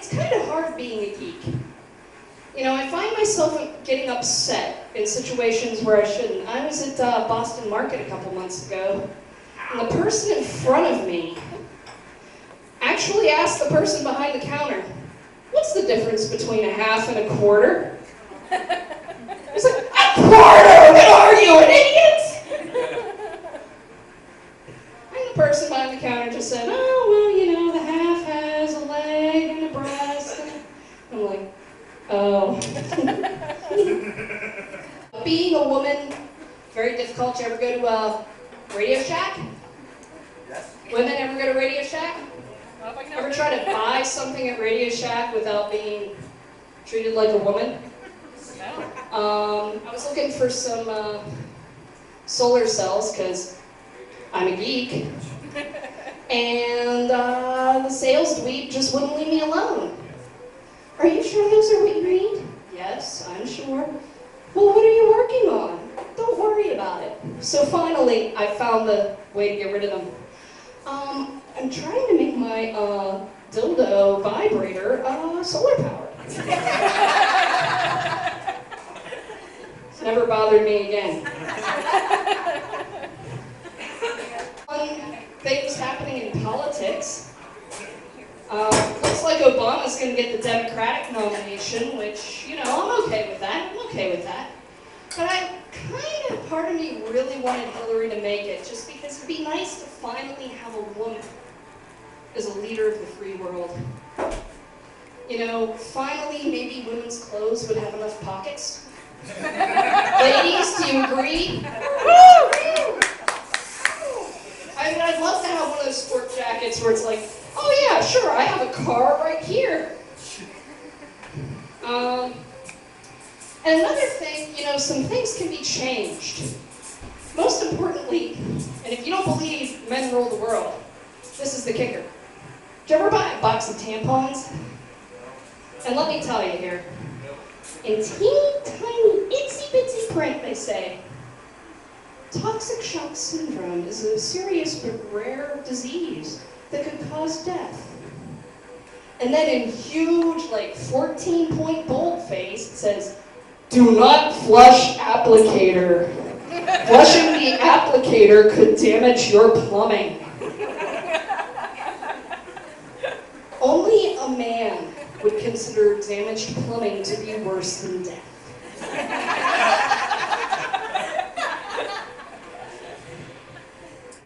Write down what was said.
it's kind of hard being a geek. You know, I find myself getting upset in situations where I shouldn't. I was at Boston Market a couple months ago, and the person in front of me actually asked the person behind the counter, "What's the difference between a half and a quarter?" It's like, "A quarter? What are you, an idiot?" And the person behind the counter just said, "Oh, well, you know, the half has a leg and a breast." And I'm like, oh. Being a woman, very difficult. You ever go to Radio Shack? Yes. Women ever go to Radio Shack? Ever try to buy something at Radio Shack without being treated like a woman? No. I was looking for some solar cells because I'm a geek, and the sales dweeb just wouldn't leave me alone. "Are you sure those are what you need?" "Yes, I'm sure." "Well, what are you working on?" "Don't worry about it." So finally, I found the way to get rid of them. I'm trying to make my dildo vibrator solar powered. It's never bothered me again. Things happening in politics. Looks like Obama's going to get the Democratic nomination, which, you know, I'm okay with that. But part of me really wanted Hillary to make it, just because it'd be nice to finally have a woman as a leader of the free world. You know, finally, maybe women's clothes would have enough pockets. Ladies, do you agree? I mean, I'd love to have one of those sport jackets where it's like, "Oh yeah, sure, I have a car right here." And another thing, you know, some things can be changed. Most importantly, and if you don't believe men rule the world, this is the kicker. Did you ever buy a box of tampons? And let me tell you here, in teeny tiny itsy bitsy print they say, "Toxic shock syndrome is a serious but rare disease that could cause death." And then in huge, like 14-point boldface, it says, "Do not flush applicator. Flushing the applicator could damage your plumbing." Only a man would consider damaged plumbing to be worse than death.